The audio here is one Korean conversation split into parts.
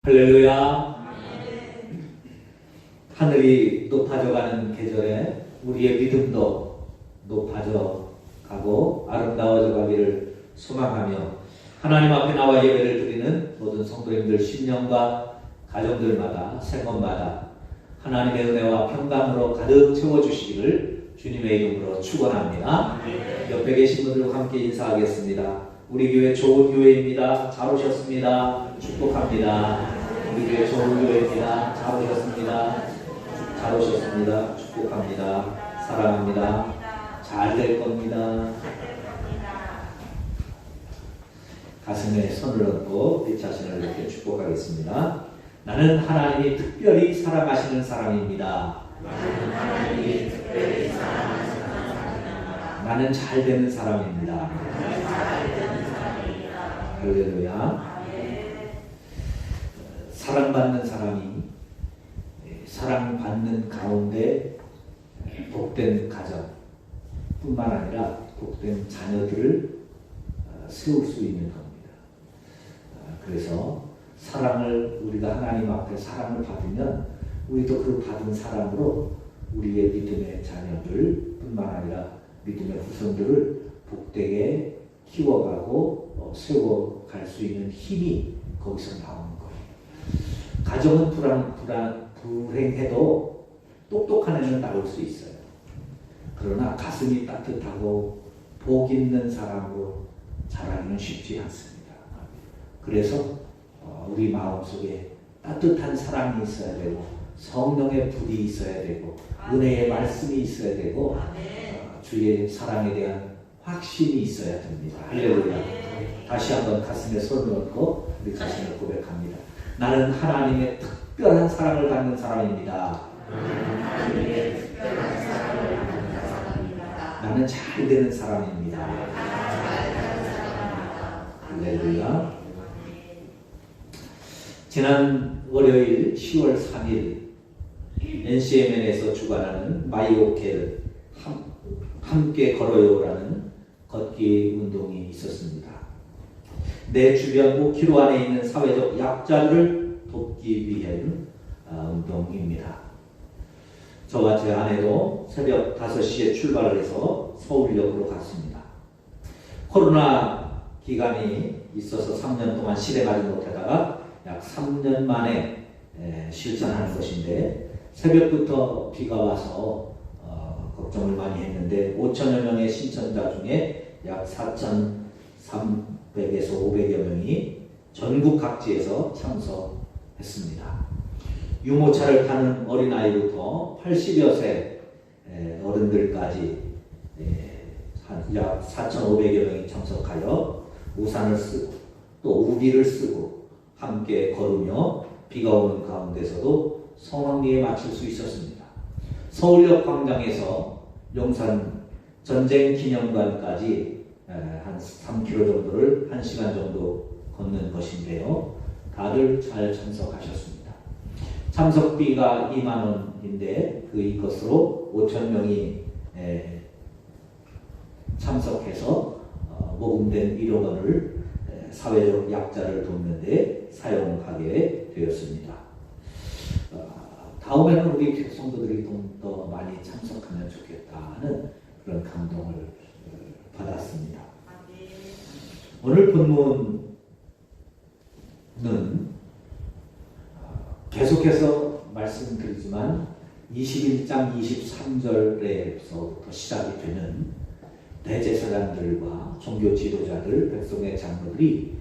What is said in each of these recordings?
할렐루야. 하늘이 높아져가는 계절에 우리의 믿음도 높아져가고 아름다워져 가기를 소망하며 하나님 앞에 나와 예배를 드리는 모든 성도님들 심령과 가정들마다 생업마다 하나님의 은혜와 평강으로 가득 채워주시기를 주님의 이름으로 축원합니다. 옆에 계신 분들과 함께 인사하겠습니다. 우리 교회 좋은 교회입니다. 잘 오셨습니다. 축복합니다. 우리 교회 좋은 교회입니다. 잘 오셨습니다. 잘 오셨습니다. 축복합니다. 사랑합니다. 잘 될 겁니다. 가슴에 손을 얹고 내 자신을 이렇게 축복하겠습니다. 나는 하나님이 특별히 사랑하시는 사람입니다. 나는 잘 되는 사람입니다. 할렐루야. 사랑받는 사람이 사랑받는 가운데 복된 가정 뿐만 아니라 복된 자녀들을 세울 수 있는 겁니다. 그래서 사랑을 우리가 하나님 앞에 사랑을 받으면 우리도 그 받은 사랑으로 우리의 믿음의 자녀들 뿐만 아니라 믿음의 후손들을 복되게 키워가고 세워갈 수 있는 힘이 거기서 나오는 거예요. 가정은 불행해도 똑똑한 애는 나올 수 있어요. 그러나 가슴이 따뜻하고 복 있는 사람으로 자라기는 쉽지 않습니다. 그래서 우리 마음속에 따뜻한 사랑이 있어야 되고 성령의 불이 있어야 되고 은혜의 말씀이 있어야 되고 주의 사랑에 대한 확신이 있어야 됩니다. 할렐루야. 다시 한번 가슴에 손을 얹고 우리 자신을 고백합니다. 나는 하나님의 특별한 사랑을 받는 사람입니다. 나는 잘 되는 사람입니다. 할렐루야. 지난 월요일 10월 3일 NCMN에서 주관하는 마이오켈 함께 걸어요라는 걷기 운동이 있었습니다. 내 주변 5km 안에 있는 사회적 약자들을 돕기 위한 운동입니다. 저와 제 아내도 새벽 5시에 출발을 해서 서울역으로 갔습니다. 코로나 기간이 있어서 3년 동안 실행하지 못하다가 약 3년 만에 실천하는 것인데 새벽부터 비가 와서 걱정을 많이 했는데 5천여 명의 신천자 중에 약 4,300에서 500여 명이 전국 각지에서 참석했습니다. 유모차를 타는 어린아이부터 80여 세 어른들까지 약 4,500여 명이 참석하여 우산을 쓰고 또 우비를 쓰고 함께 걸으며 비가 오는 가운데서도 성황리에 마칠 수 있었습니다. 서울역 광장에서 용산 전쟁기념관까지 한 3km 정도를 1시간 정도 걷는 것인데요. 다들 잘 참석하셨습니다. 참석비가 2만 원인데 이것으로 5천 명이 참석해서 모금된 1억 원을 사회적 약자를 돕는 데 사용하게 되었습니다. 다음에는 우리 성도들이 좀 더 많이 참석하면 좋겠다는 그런 감동을 받았습니다. 오늘 본문은 계속해서 말씀드리지만 21장 23절에서부터 시작이 되는 대제사장들과 종교 지도자들, 백성의 장로들이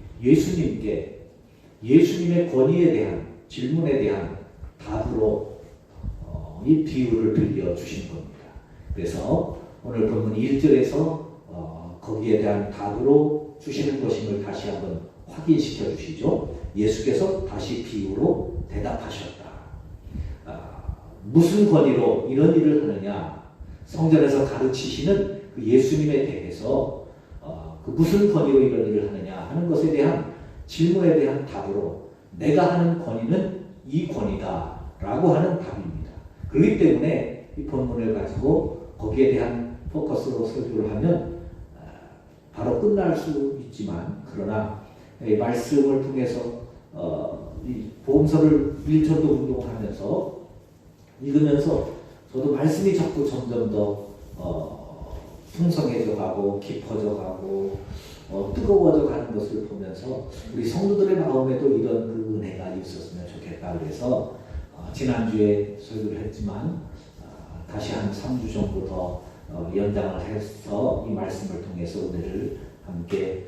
예수님의 권위에 대한 질문에 대한 답으로 이 비유를 들려주신 겁니다. 그래서 오늘 본문 1절에서 거기에 대한 답으로 주시는 것임을 다시 한번 확인시켜 주시죠. 예수께서 다시 비유로 대답하셨다. 무슨 권위로 이런 일을 하느냐? 성전에서 가르치시는 그 예수님에 대해서 그 무슨 권위로 이런 일을 하느냐 하는 것에 대한 질문에 대한 답으로 내가 하는 권위는 이 권위다 라고 하는 답입니다. 그렇기 때문에 이 본문을 가지고 거기에 대한 포커스로 설교를 하면 바로 끝날 수 있지만 그러나 이 말씀을 통해서 이 보험서를 밀천도 운동하면서 읽으면서 저도 말씀이 자꾸 점점 더 풍성해져 가고 깊어져 가고 뜨거워져 가는 것을 보면서 우리 성도들의 마음에도 이런 그 은혜가 있었으면 좋겠다. 그래서 지난주에 설교를 했지만 다시 한 3주 정도 더 연장을 해서 이 말씀을 통해서 은혜를 함께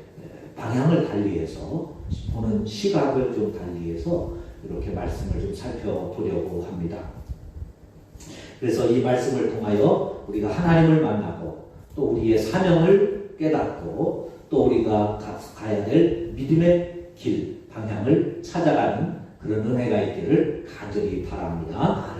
방향을 달리해서 보는 시각을 좀 달리해서 이렇게 말씀을 좀 살펴보려고 합니다. 그래서 이 말씀을 통하여 우리가 하나님을 만나고 또 우리의 사명을 깨닫고 또 우리가 가야 될 믿음의 길, 방향을 찾아가는 그런 은혜가 있기를 간절히 바랍니다.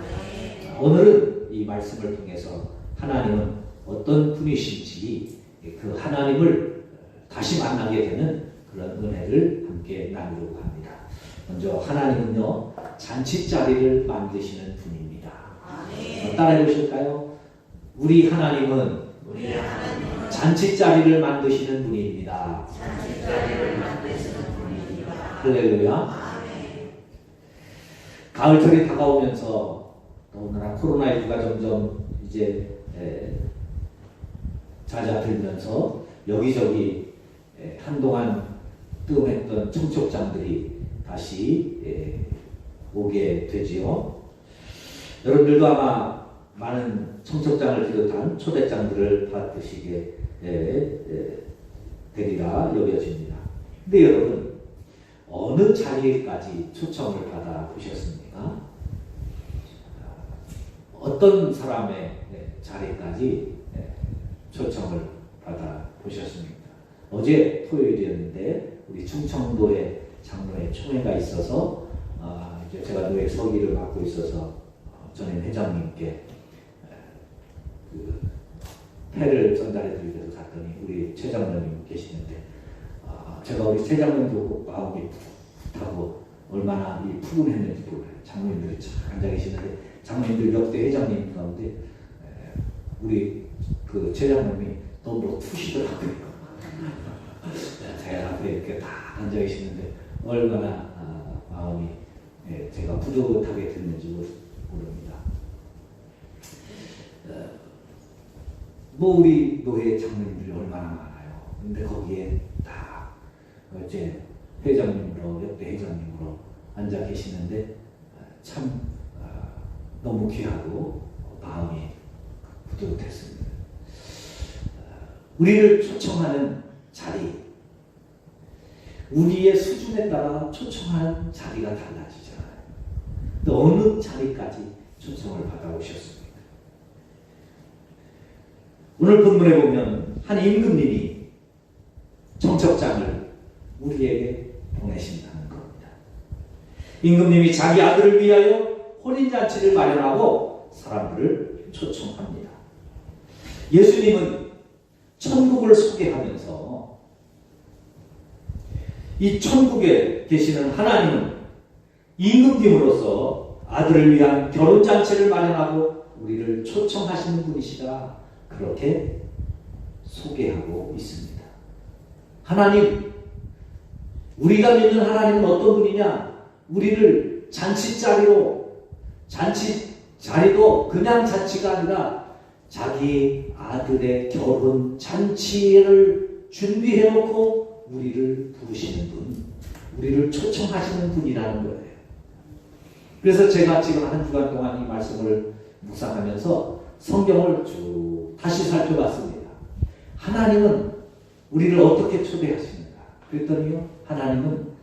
오늘은 이 말씀을 통해서 하나님은 어떤 분이신지 그 하나님을 다시 만나게 되는 그런 은혜를 함께 나누려고 합니다. 먼저 하나님은요, 잔치자리를 만드시는 분입니다. 따라해 보실까요? 우리 하나님은 잔치자리를 만드시는 분입니다. 할렐루야. 가을철이 다가오면서 더군다나 코로나19가 점점 이제 잦아들면서 여기저기 한동안 뜸했던 청첩장들이 다시 오게 되지요. 여러분들도 아마 많은 청첩장을 비롯한 초대장들을 받으시게 되리라 여겨집니다. 근데 여러분, 어느 자리까지 초청을 받아 보셨습니까? 어떤 사람의 자리까지 초청을 받아 보셨습니까? 어제 토요일이었는데 우리 충청도에 장로회 총회가 있어서 이제 제가 노예 서기를 맡고 있어서 전임 회장님께 그 패를 전달해 드리기 위해서 갔더니 우리 최 장로님 계시는데 제가 우리 최 장로님 보고 마음이 풋하고 얼마나 이 푸근했는지 몰라요. 장로님들이 참 앉아 계시는데 장로님들 역대 회장님 가운데 우리 그 최 장로님이 너무 푸시더라고요. 제가 앞에 이렇게 다 앉아 계시는데 얼마나 마음이 제가 뿌듯하게 됐는지 모릅니다. 뭐 우리 노회 장로님들이 얼마나 많아요. 근데 거기에 다 이제 회장님으로 역대 회장님으로 앉아 계시는데 참 너무 귀하고 마음이 뿌듯했습니다. 우리를 초청하는 자리, 우리의 수준에 따라 초청하는 자리가 달라지잖아요. 또 어느 자리까지 초청을 받아오셨습니까? 오늘 본문에 보면 한 임금님이 청첩장을 우리에게 보내신다는 겁니다. 임금님이 자기 아들을 위하여 혼인잔치를 마련하고 사람들을 초청합니다. 예수님은 천국을 소개하면서 이 천국에 계시는 하나님은 임금님으로서 아들을 위한 결혼잔치를 마련하고 우리를 초청하시는 분이시다. 그렇게 소개하고 있습니다. 하나님, 우리가 믿는 하나님은 어떤 분이냐? 우리를 잔치자리도 그냥 잔치가 아니라 자기 아들의 결혼 잔치를 준비해놓고 우리를 부르시는 분, 우리를 초청하시는 분이라는 거예요. 그래서 제가 지금 한 주간 동안 이 말씀을 묵상하면서 성경을 쭉 다시 살펴봤습니다. 하나님은 우리를 어떻게 초대하십니까? 그랬더니요, 하나님은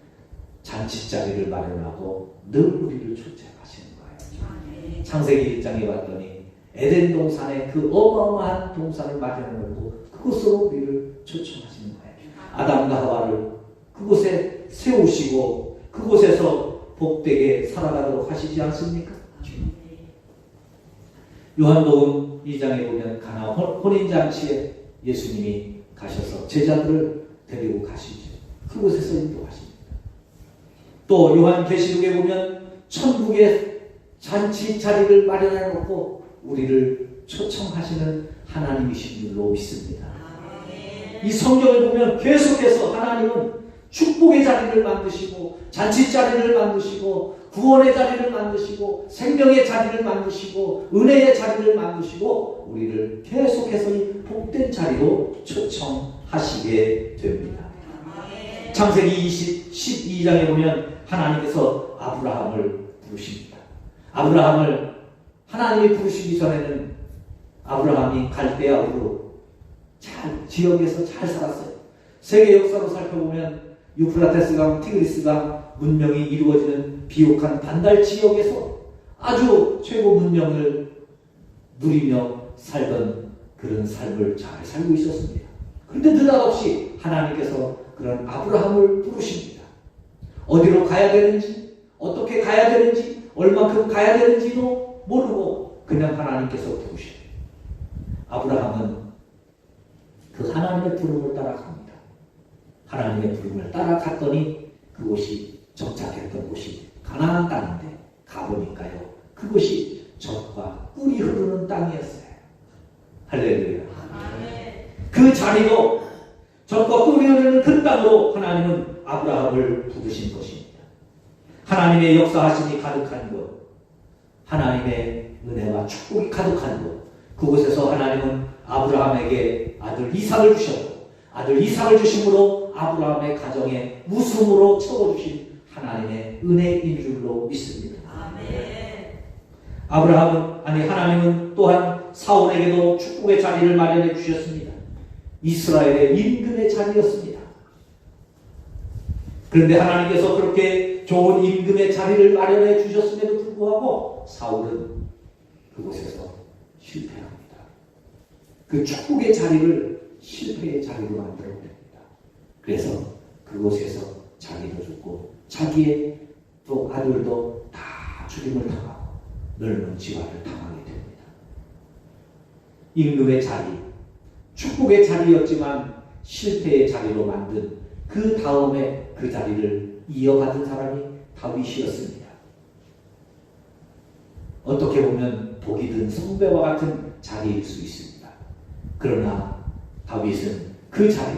잔치자리를 마련하고 늘 우리를 초청하시는 거예요. 창세기 1장에 봤더니 에덴 동산에 그 어마어마한 동산을 마련하고 그곳으로 우리를 초청하시는 거예요. 아담과 하와를 그곳에 세우시고 그곳에서 복되게 살아가도록 하시지 않습니까? 요한복음 2장에 보면 가나 혼인잔치에 예수님이 가셔서 제자들을 데리고 가시죠. 그곳에서 인도하십니다. 또 요한계시록에 보면 천국의 잔치 자리를 마련해 놓고 우리를 초청하시는 하나님이신 줄로 믿습니다. 이 성경을 보면 계속해서 하나님은 축복의 자리를 만드시고 잔치 자리를 만드시고 구원의 자리를 만드시고 생명의 자리를 만드시고 은혜의 자리를 만드시고 우리를 계속해서 이 복된 자리로 초청하시게 됩니다. 창세기 12장에 보면 하나님께서 아브라함을 부르십니다. 아브라함을 하나님이 부르시기 전에는 아브라함이 갈대아 우르 지역에서 잘 살았어요. 세계 역사로 살펴보면 유프라테스강, 티그리스강 문명이 이루어지는 비옥한 반달 지역에서 아주 최고 문명을 누리며 살던 그런 삶을 잘 살고 있었습니다. 그런데 느닷없이 하나님께서 그런 아브라함을 부르십니다. 어디로 가야 되는지, 어떻게 가야 되는지, 얼만큼 가야 되는지도 모르고 그냥 하나님께서 부르십니다. 아브라함은 그 하나님의 부름을 따라갑니다. 하나님의 부름을 따라갔더니 그곳이 정착했던 곳이 가나안 땅인데 가보니까요, 그곳이 젖과 꿀이 흐르는 땅이었어요. 할렐루야. 그 자리로 젖과 꿀이 흐르는 그 땅으로 하나님은 아브라함을 부르신 것입니다. 하나님의 역사하심이 가득한 곳, 하나님의 은혜와 축복이 가득한 곳, 그곳에서 하나님은 아브라함에게 아들 이삭을 주셨고, 아들 이삭을 주심으로 아브라함의 가정에 웃음으로 채워주신 하나님의 은혜인 줄로 믿습니다. 하나님은 또한 사울에게도 축복의 자리를 마련해 주셨습니다. 이스라엘의 임금의 자리였습니다. 그런데 하나님께서 그렇게 좋은 임금의 자리를 마련해 주셨음에도 불구하고 사울은 그곳에서 실패합니다. 그 축복의 자리를 실패의 자리로 만들어버립니다. 그래서 그곳에서 자기도 죽고 자기의 또 아들도 다 죽임을 당하고 넓은 지화를 당하게 됩니다. 임금의 자리, 축복의 자리였지만 실패의 자리로 만든 그 다음에 그 자리를 이어받은 사람이 다윗이었습니다. 어떻게 보면 복이 든 성배와 같은 자리일 수 있습니다. 그러나 다윗은 그 자리,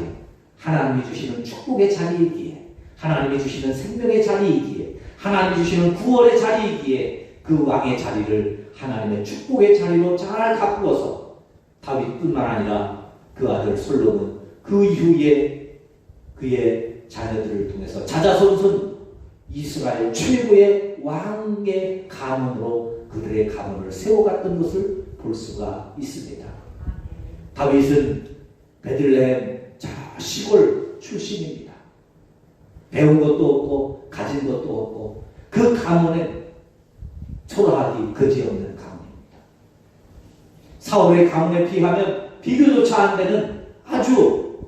하나님이 주시는 축복의 자리이기에, 하나님이 주시는 생명의 자리이기에, 하나님이 주시는 구원의 자리이기에 그 왕의 자리를 하나님의 축복의 자리로 잘 가꾸어서 다윗뿐만 아니라 그 아들 솔로몬, 그 이후에 그의 자녀들을 통해서 자자손손 이스라엘 최고의 왕의 가문으로 그들의 가문을 세워갔던 것을 볼 수가 있습니다. 다윗은 베들레헴 시골 출신입니다. 배운 것도 없고 가진 것도 없고 그 가문은 초라하기 그지없는 가문입니다. 사울의 가문에 비하면 비교조차 안 되는 아주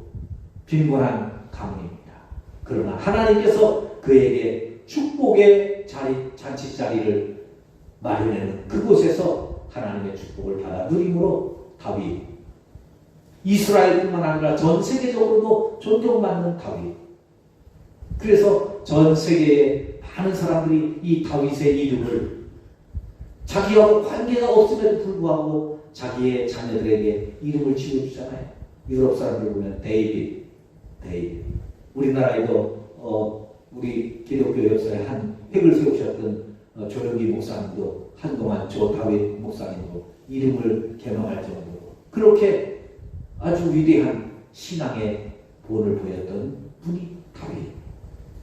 빈곤한 가문입니다. 그러나 하나님께서 그에게 축복의 자리, 잔치 자리를 마련하는 그곳에서 하나님의 축복을 받아 누림으로 다윗, 이스라엘뿐만 아니라 전 세계적으로도 존경받는 다윗. 그래서 전 세계의 많은 사람들이 이 다윗의 이름을 자기하고 관계가 없음에도 불구하고 자기의 자녀들에게 이름을 지어주잖아요. 유럽 사람들 보면 데이빗. 우리나라에도 우리 기독교 역사에 한 획을 세우셨던 조영기 목사님도 한동안 저 다윗 목사님도 이름을 개명할 정도로 그렇게 아주 위대한 신앙의 본을 보였던 분이 다윗.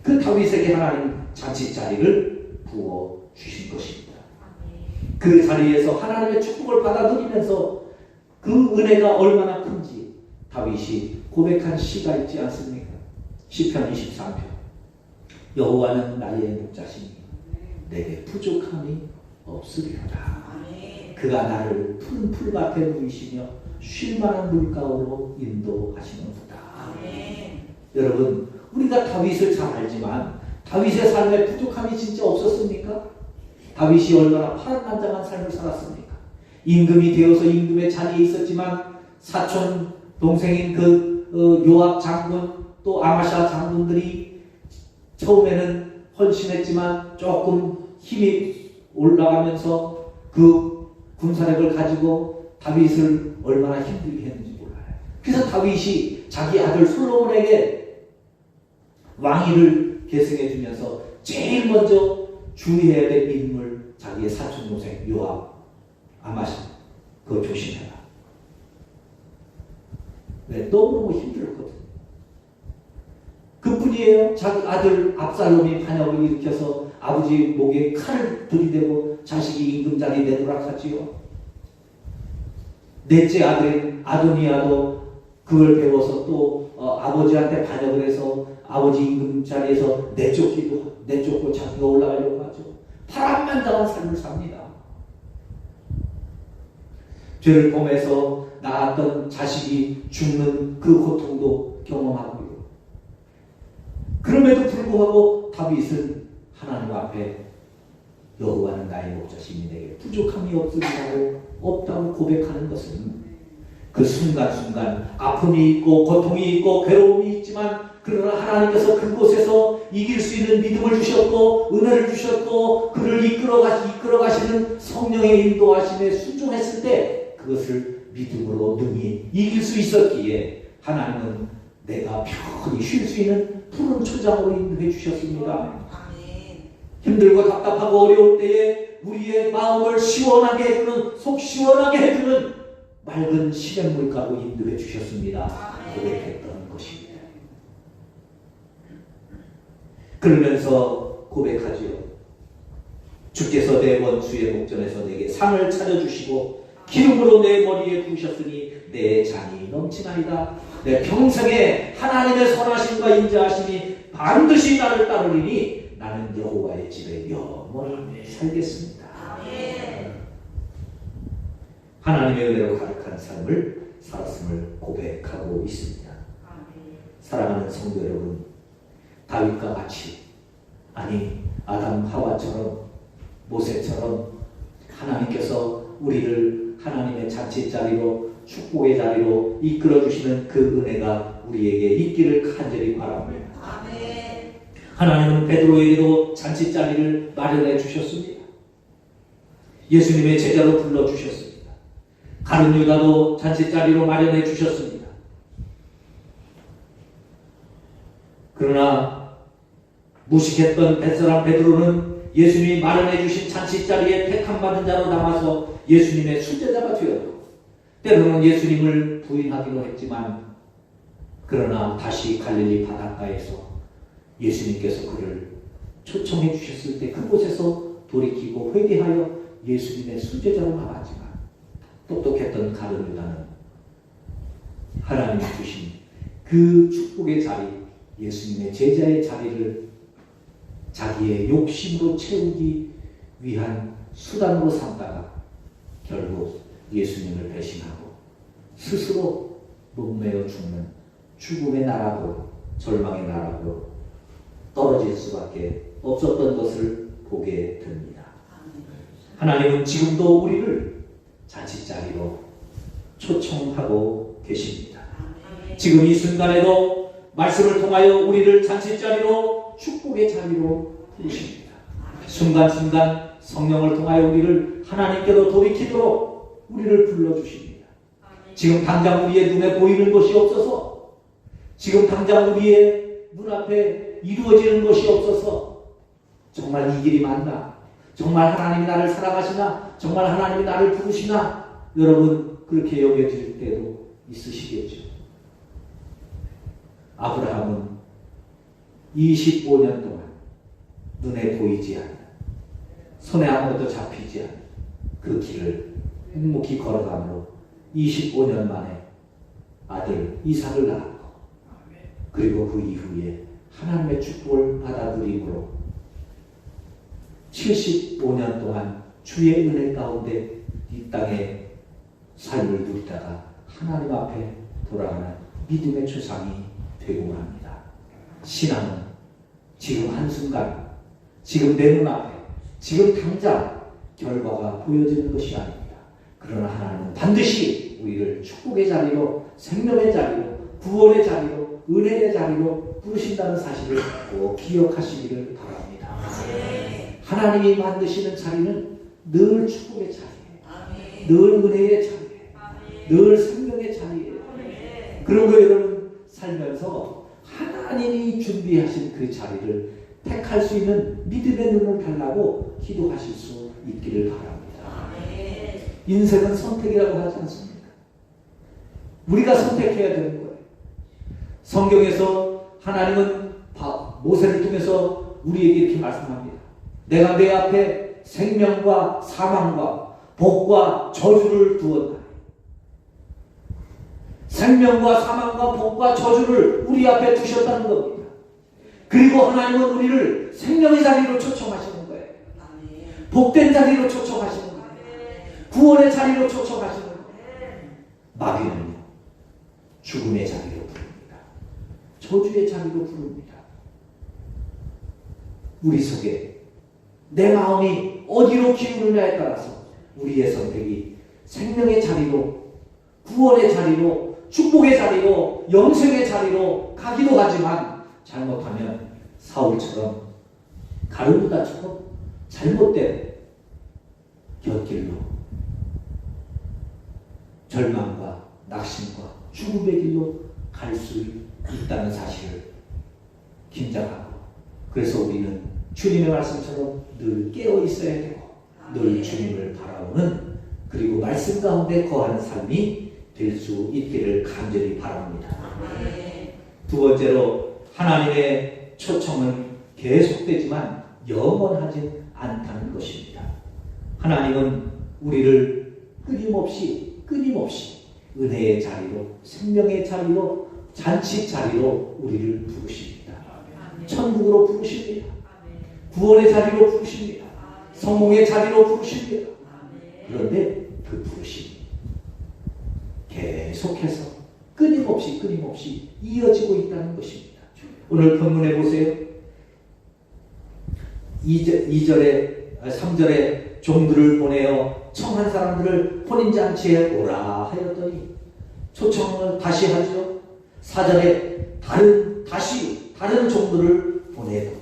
그 다윗에게 하나님 잔치 자리를 부어 주신 것입니다. 그 자리에서 하나님의 축복을 받아 누리면서 그 은혜가 얼마나 큰지 다윗이 고백한 시가 있지 않습니까? 시편 23편. 여호와는 나의 목자시니 내게 부족함이 없으리로다. 그가 나를 푸른 풀밭에 누이시며 쉴만한 물가로 인도하시는도다. 여러분, 우리가 다윗을 잘 알지만 다윗의 삶에 부족함이 진짜 없었습니까? 다윗이 얼마나 파란만장한 삶을 살았습니까? 임금이 되어서 임금의 자리에 있었지만 사촌 동생인 그 요압 장군 또 아마샤 장군들이 처음에는 헌신했지만 조금 힘이 올라가면서 그 군사력을 가지고 다윗을 얼마나 힘들게 했는지 몰라요. 그래서 다윗이 자기 아들 솔로몬에게 왕위를 계승해 주면서 제일 먼저 주의해야 될 인물, 자기의 사촌 동생 요압, 아마시, 그거 조심해라. 왜? 너무너무 힘들었거든. 그뿐이에요. 자기 아들 압살롬이 반역을 일으켜서 아버지 목에 칼을 들이대고 자식이 임금자리에 내노락하지요. 넷째 아들인 아도니아도 그걸 배워서 또 아버지한테 반역을 해서 아버지 임금 자리에서 내쫓고 자기가 올라가려고 하죠. 파란만장한 삶을 삽니다. 죄를 범해서 낳았던 자식이 죽는 그 고통도 경험하고요. 그럼에도 불구하고 다윗은 하나님 앞에 여호와는 나의 목자시니 내게 부족함이 없으리라고 없다고 고백하는 것은 그 순간순간 아픔이 있고 고통이 있고 괴로움이 있지만 그러나 하나님께서 그곳에서 이길 수 있는 믿음을 주셨고 은혜를 주셨고 그를 이끌어가시는 성령의 인도하심에 순종했을 때 그것을 믿음으로 능히 이길 수 있었기에 하나님은 내가 편히 쉴 수 있는 푸른 초장으로 인도해 주셨습니다. 힘들고 답답하고 어려울 때에 우리의 마음을 시원하게 해주는, 속 시원하게 해주는 맑은 시냇물가로 인도해 주셨습니다. 고백했던 것입니다. 그러면서 고백하지요. 주께서 내 원수의 목전에서 내게 상을 차려주시고 기름으로 내 머리에 부으셨으니 내 잔이 넘치나이다. 내 평생에 하나님의 선하심과 인자하심이 반드시 나를 따르리니 나는 여호와의 집에 영원히 살겠습니다. 하나님의 은혜로 가득한 삶을 살았음을 고백하고 있습니다. 사랑하는 성도 여러분, 다윗과 같이 아니 아담 하와처럼 모세처럼 하나님께서 우리를 하나님의 잔치자리로 축복의 자리로 이끌어주시는 그 은혜가 우리에게 있기를 간절히 바랍니다. 하나님은 베드로에게도 잔치자리를 마련해 주셨습니다. 예수님의 제자로 불러주셨습니다. 가룟 유다도 잔치자리로 마련해 주셨습니다. 그러나 무식했던 뱃사람 베드로는 예수님이 마련해 주신 잔치자리에 택함받은 자로 남아서 예수님의 순례자가 되었고 때로는 예수님을 부인하기도 했지만 그러나 다시 갈릴리 바닷가에서 예수님께서 그를 초청해 주셨을 때 그곳에서 돌이키고 회개하여 예수님의 순례자로 남았지만 똑똑했던 가룟 유다는 하나님이 주신 그 축복의 자리, 예수님의 제자의 자리를 자기의 욕심으로 채우기 위한 수단으로 삼다가 결국 예수님을 배신하고 스스로 목매어 죽는 죽음의 나라로 절망의 나라로 떨어질 수밖에 없었던 것을 보게 됩니다. 하나님은 지금도 우리를 잔치자리로 초청하고 계십니다. 지금 이 순간에도 말씀을 통하여 우리를 잔치자리로 축복의 자리로 부르십니다. 순간순간 성령을 통하여 우리를 하나님께로 돌이키도록 우리를 불러주십니다. 지금 당장 우리의 눈에 보이는 것이 없어서 지금 당장 우리의 눈앞에 이루어지는 것이 없어서 정말 이 길이 맞나? 정말 하나님이 나를 사랑하시나? 정말 하나님이 나를 부르시나? 여러분 그렇게 여겨질 때도 있으시겠죠. 아브라함은 25년 동안 눈에 보이지 않는 손에 아무것도 잡히지 않는 그 길을 묵묵히 걸어가므로 25년 만에 아들 이삭을 낳았고 그리고 그 이후에 하나님의 축복을 받아 누림으로 75년 동안 주의 은혜 가운데 이 땅에 삶을 누리다가 하나님 앞에 돌아가는 믿음의 조상이 되고 합니다. 신앙은 지금 한순간, 지금 내 눈앞에, 지금 당장 결과가 보여지는 것이 아닙니다. 그러나 하나님은 반드시 우리를 축복의 자리로, 생명의 자리로, 구원의 자리로, 은혜의 자리로 부르신다는 사실을 꼭 기억하시기를 바랍니다. 하나님이 만드시는 자리는 늘 축복의 자리예요. 늘 은혜의 자리예요. 늘 생명의 자리예요. 그런 거 여러분 살면서 하나님이 준비하신 그 자리를 택할 수 있는 믿음의 눈을 달라고 기도하실 수 있기를 바랍니다. 인생은 선택이라고 하지 않습니까? 우리가 선택해야 되는 거예요. 성경에서 하나님은 모세를 통해서 우리에게 이렇게 말씀합니다. 내가 내 앞에 생명과 사망과 복과 저주를 두었다. 생명과 사망과 복과 저주를 우리 앞에 두셨다는 겁니다. 그리고 하나님은 우리를 생명의 자리로 초청하시는 거예요. 복된 자리로 초청하시는 거예요. 구원의 자리로 초청하시는 거예요. 마귀는요, 죽음의 자리로 부릅니다. 저주의 자리로 부릅니다. 우리 속에 내 마음이 어디로 기울느냐에 따라서 우리의 선택이 생명의 자리로, 구원의 자리로, 축복의 자리로, 영생의 자리로 가기도 하지만 잘못하면 사울처럼 가룟유다처럼 잘못된 곁길로 절망과 낙심과 죽음의 길로 갈 수 있다는 사실을 긴장하고, 그래서 우리는 주님의 말씀처럼 늘 깨어 있어야 되고 늘 주님을 바라보는, 그리고 말씀 가운데 거하는 삶이 될 수 있기를 간절히 바랍니다. 두 번째로, 하나님의 초청은 계속되지만 영원하지 않다는 것입니다. 하나님은 우리를 끊임없이 은혜의 자리로, 생명의 자리로, 잔치 자리로 우리를 부르십니다. 천국으로 부르십니다. 구원의 자리로 부르십니다. 성공의 자리로 부르십니다. 그런데 그 부르심이 계속해서 끊임없이 이어지고 있다는 것입니다. 오늘 본문에 보세요. 3절에 종들을 보내어 청한 사람들을 혼인잔치에 오라 하였더니 초청을 다시 하죠. 4절에 다른 종들을 보내도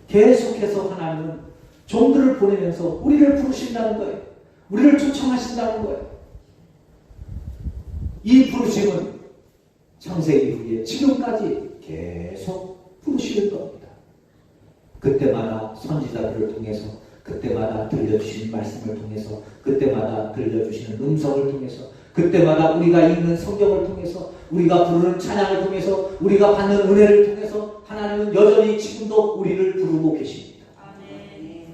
계속해서 하나님은 종들을 보내면서 우리를 부르신다는 거예요. 우리를 초청하신다는 거예요. 이 부르심은 창세기 이후에 지금까지 계속 부르시는 겁니다. 그때마다 선지자들을 통해서, 그때마다 들려주시는 말씀을 통해서, 그때마다 들려주시는 음성을 통해서, 그때마다 우리가 읽는 성경을 통해서, 우리가 부르는 찬양을 통해서, 우리가 받는 은혜를 통해서 하나님은 여전히 지금도 우리를 부르고 계십니다.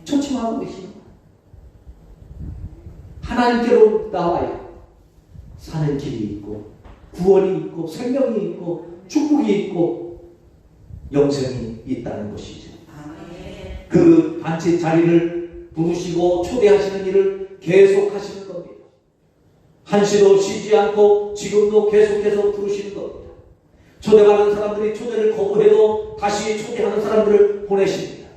초청하고 계십니다. 하나님께로 나와야 사는 길이 있고, 구원이 있고, 생명이 있고, 축복이 있고, 영생이 있다는 것이죠. 그 단체 자리를 부르시고 초대하시는 일을 계속하시는 겁니다. 한시도 쉬지 않고 지금도 계속해서 부르시는 겁니다. 초대받은 사람들이 초대를 거부해도 다시 초대하는 사람들을 보내십니다.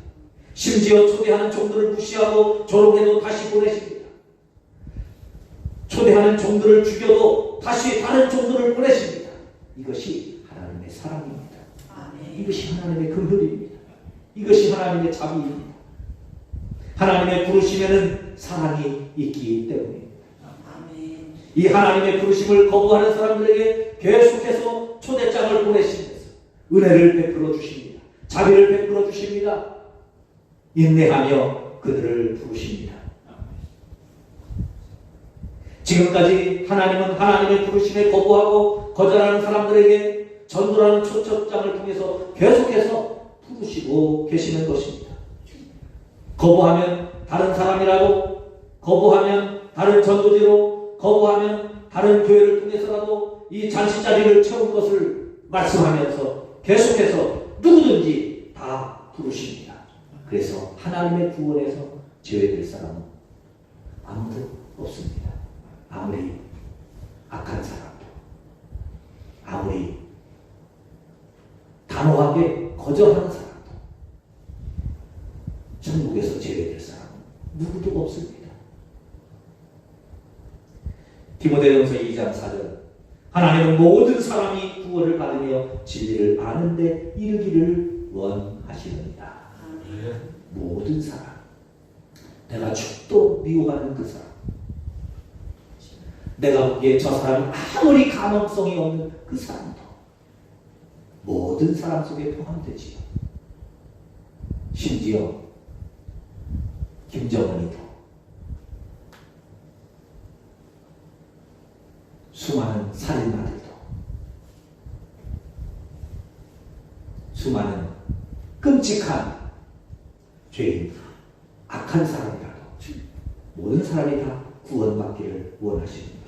심지어 초대하는 종들을 무시하고 조롱해도 다시 보내십니다. 초대하는 종들을 죽여도 다시 다른 종들을 보내십니다. 이것이 하나님의 사랑입니다. 이것이 하나님의 긍휼입니다. 이것이 하나님의 자비입니다. 하나님의 부르심에는 사랑이 있기 때문입니다. 이 하나님의 부르심을 거부하는 사람들에게 계속해서 초대장을 보내시면서 은혜를 베풀어 주십니다. 자비를 베풀어 주십니다. 인내하며 그들을 부르십니다. 지금까지 하나님은 하나님의 부르심에 거부하고 거절하는 사람들에게 전도라는 초청장을 통해서 계속해서 부르시고 계시는 것입니다. 거부하면 다른 사람이라도, 거부하면 다른 전도지로, 거부하면 다른 교회를 통해서라도 이 잔치 자리를 채울 것을 말씀하면서 계속해서 누구든지 다 부르십니다. 그래서 하나님의 구원에서 제외될 사람은 아무도 없습니다. 아무리 악한 사람도, 아무리 단호하게 거절하는 사람도, 천국에서 제외될 사람은 누구도 없습니다. 디모데전서 2장 4절, 하나님은 모든 사람이 구원을 받으며 진리를 아는데 이르기를 원하시느니라. 모든 사람, 내가 죽도록 미워하는 그 사람, 내가 보기에 저 사람은 아무리 가망성이 없는 그 사람도 모든 사람 속에 포함되지요. 심지어 김정은이도 수많은 살인마들도 수많은 끔찍한 죄인, 악한 사람이라도 모든 사람이 다 구원받기를 원하시는 것입니다.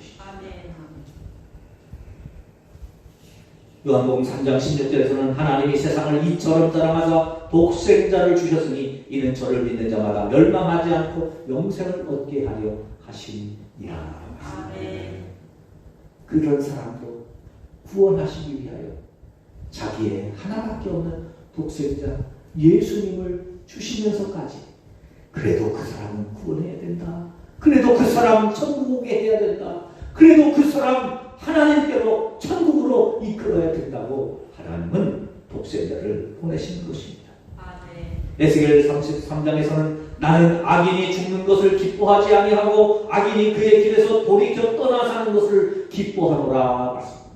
요한복음 3장 16절에서는 하나님이 세상을 이처럼 사랑하사 독생자를 주셨으니 이는 저를 믿는 자마다 멸망하지 않고 영생을 얻게 하려 하시니라. 그런 사람도 구원하시기 위하여 자기의 하나밖에 없는 독생자 예수님을 주시면서까지 그래도 그 사람은 구원해야 된다. 그래도 그 사람 천국 오게 해야 된다. 그래도 그 사람 하나님께로 천국으로 이끌어야 된다고 하나님은 독생자를 보내시는 것입니다. 에스겔 33장에서는 나는 악인이 죽는 것을 기뻐하지 아니하고 악인이 그의 길에서 돌이켜 떠나 사는 것을 기뻐하노라 말씀합니다.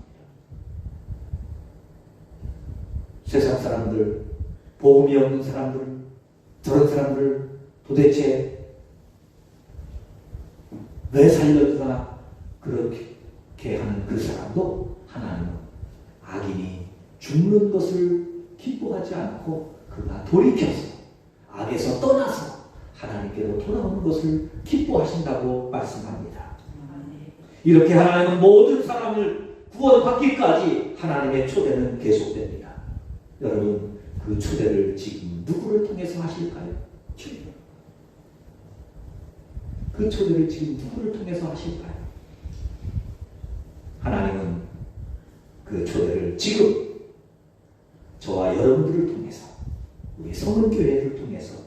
세상 사람들, 복음이 없는 사람들, 저런 사람들 도대체 왜 살려주나 그렇게 하는 그 사람도 하나님은 악인이 죽는 것을 기뻐하지 않고 그가 돌이켜서 악에서 떠나서 하나님께로 돌아오는 것을 기뻐하신다고 말씀합니다. 이렇게 하나님은 모든 사람을 구원받기까지 하나님의 초대는 계속됩니다. 여러분, 그 초대를 지금 누구를 통해서 하실까요? 그 초대를 지금 누구를 통해서 하실까요? 하나님은 그 초대를 지금 저와 여러분들을 통해서 우리 성은교회를 통해서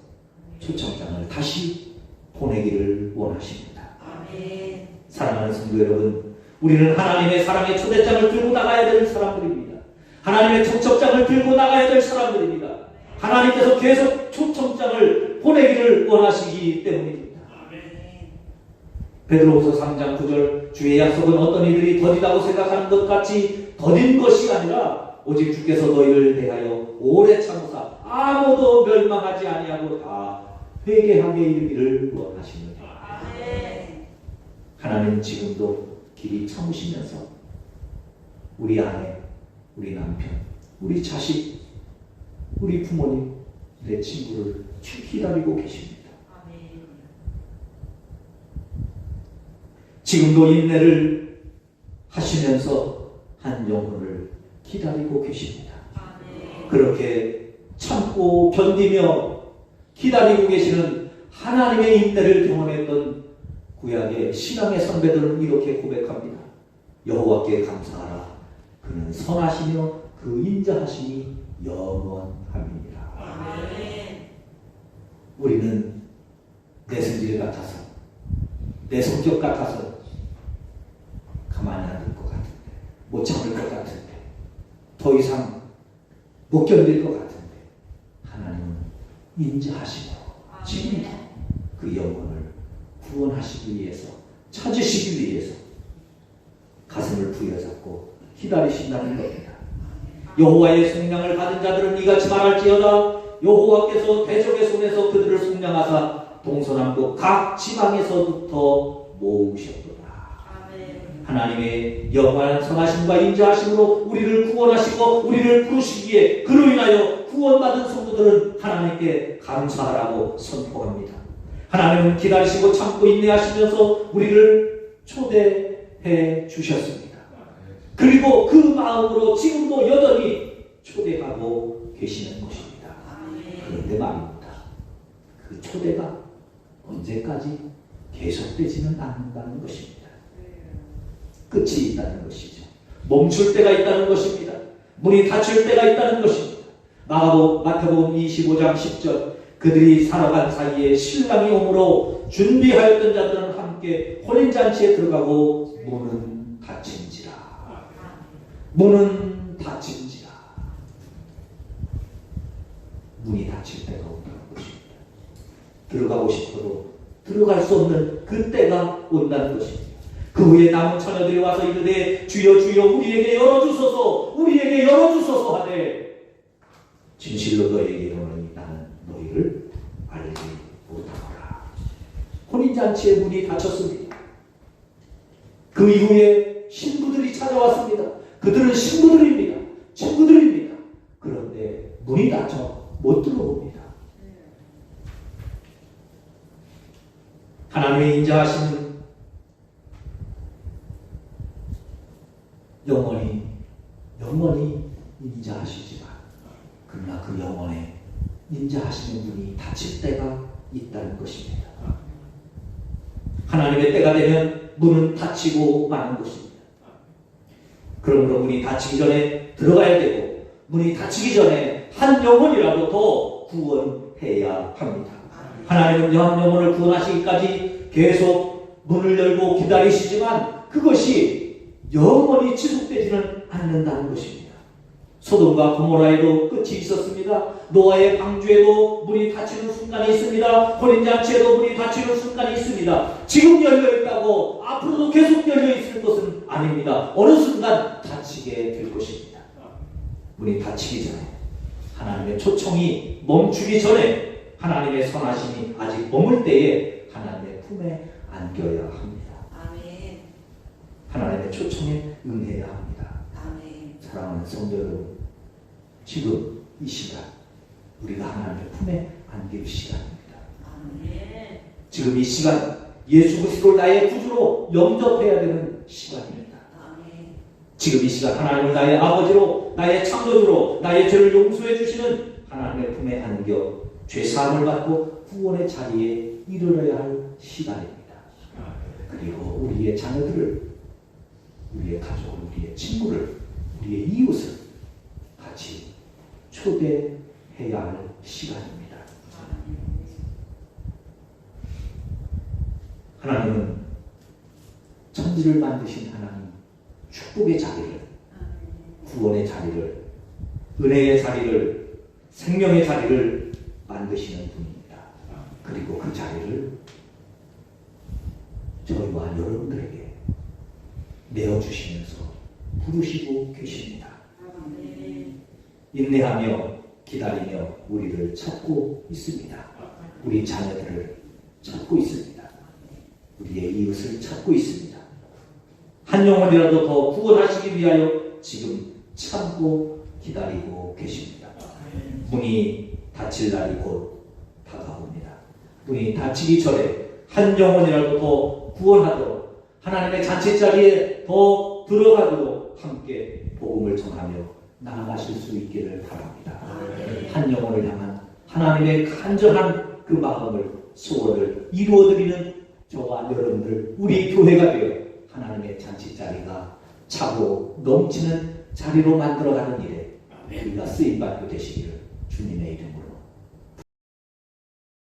초청장을 다시 보내기를 원하십니다. 아멘. 사랑하는 성도 여러분, 우리는 하나님의 사랑의 초대장을 들고 나가야 될 사람들입니다. 하나님의 초청장을 들고 나가야 될 사람들입니다. 하나님께서 계속 초청장을 보내기를 원하시기 때문입니다. 베드로후서 3장 9절 주의 약속은 어떤 이들이 더디다고 생각하는 것 같이 더딘 것이 아니라 오직 주께서 너희를 대하여 오래 참으사 아무도 멸망하지 아니하고 다 회개하게 이르기를 원하시느니라. 하나님은 지금도 길이 참으시면서 우리 아내, 우리 남편, 우리 자식, 우리 부모님, 내 친구를 기다리고 계십니다. 지금도 인내를 하시면서 한 영혼을 기다리고 계십니다. 그렇게 참고 견디며 기다리고 계시는 하나님의 인내를 경험했던 구약의 신앙의 선배들은 이렇게 고백합니다. 여호와께 감사하라. 그는 선하시며 그 인자하심이 영원함이니라. 우리는 내 성질 같아서, 내 성격 같아서 가만히 안 둘 것 같은데, 못 참을 것 같은데, 더 이상 못 견딜 것 같은데 하나님은 인자하시고 지금도 그 영혼을 구원하시기 위해서, 찾으시기 위해서 가슴을 부여잡고 기다리신다는 겁니다. 여호와의 속량을 받은 자들은 이같이 말할지어다. 여호와께서 대적의 손에서 그들을 속량하사 동서남북 각 지방에서부터 모으셨도다. 하나님의 영원한 선하심과 인자하심으로 우리를 구원하시고 우리를 부르시기에 그로 인하여 구원받은 성도들은 하나님께 감사하라고 선포합니다. 하나님은 기다리시고 참고 인내하시면서 우리를 초대해 주셨습니다. 그리고 그 마음으로 지금도 여전히 초대하고 계시는 것입니다. 그런데 말입니다. 그 초대가 언제까지 계속되지는 않는다는 것입니다. 끝이 있다는 것이죠. 멈출 때가 있다는 것입니다. 문이 닫힐 때가 있다는 것입니다. 마태복음 25장 10절 그들이 살아간 사이에 신랑이 오므로 준비하였던 자들은 함께 혼인잔치에 들어가고 문은 닫힌지라. 문은 닫힌지라. 문이 닫힐 때가 온다는 것입니다. 들어가고 싶어도 들어갈 수 없는 그 때가 온다는 것입니다. 그 후에 남은 처녀들이 와서 이르되 주여 주여 우리에게 열어주소서 우리에게 열어주소서 하되 진실로 너희에게 이르노니 나는 너희를 알지 못하노라. 혼인잔치의 문이 닫혔습니다. 그 이후에 신부들이 찾아왔습니다. 그들은 신부들입니다. 친구들입니다. 그런데 문이 닫혀 못 들어옵니다. 하나님의 인자하심은 영원히 인자하시지만 그러나 그 영원에 인자하시는 분이 닫힐 때가 있다는 것입니다. 하나님의 때가 되면 문은 닫히고 마는 것입니다. 그러므로 문이 닫히기 전에 들어가야 되고 문이 닫히기 전에 한 영혼이라도 더 구원해야 합니다. 하나님은 한 영혼을 구원하시기까지 계속 문을 열고 기다리시지만 그것이 영원히 지속되지는 않는다는 것입니다. 소돔과 고모라에도 끝이 있었습니다. 노아의 방주에도 문이 닫히는 순간이 있습니다. 혼인잔치에도 문이 닫히는 순간이 있습니다. 지금 열려있다고 앞으로도 계속 열려있을 것은 아닙니다. 어느 순간 닫히게 될 것입니다. 문이 닫히기 전에 하나님의 초청이 멈추기 전에 하나님의 선하심이 아직 머물 때에 하나님의 품에 안겨야 합니다. 아멘. 하나님의 초청에 응해야 합니다. 아멘. 사랑하는 성도 여러분, 지금 이 시간 우리가 하나님의 품에 안길 시간입니다. 아멘. 지금 이 시간 예수 그리스도를 나의 구주로 영접해야 되는 시간입니다. 아멘. 지금 이 시간 하나님을 나의 아버지로 나의 창조주로 나의 죄를 용서해 주시는 하나님의 품에 안겨 죄사함을 받고 구원의 자리에 이르러야 할 시간입니다. 그리고 우리의 자녀들을, 우리의 가족을, 우리의 친구를, 우리의 이웃을 같이 초대해야 할 시간입니다. 하나님은 천지를 만드신 하나님, 축복의 자리를, 구원의 자리를, 은혜의 자리를, 생명의 자리를 만드시는 분입니다. 그리고 그 자리를 저희와 여러분들에게 내어주시면서 부르시고 계십니다. 인내하며 기다리며 우리를 찾고 있습니다. 우리 자녀들을 찾고 있습니다. 우리의 이웃을 찾고 있습니다. 한 영혼이라도 더 구원하시기 위하여 지금 참고 기다리고 계십니다. 문이 닫힐 날이 곧 다가옵니다. 문이 닫히기 전에 한 영혼이라도 더 구원하도록 하나님의 잔치자리에 더 들어가도록 함께 복음을 전하며 나아가실 수 있기를 바랍니다. 한 영혼을 향한 하나님의 간절한 그 마음을, 소원을 이루어드리는 저와 여러분들, 우리 교회가 되어 하나님의 잔치자리가 차고 넘치는 자리로 만들어가는 일에 우리가 쓰임받게 되시기를 주님의 이름으로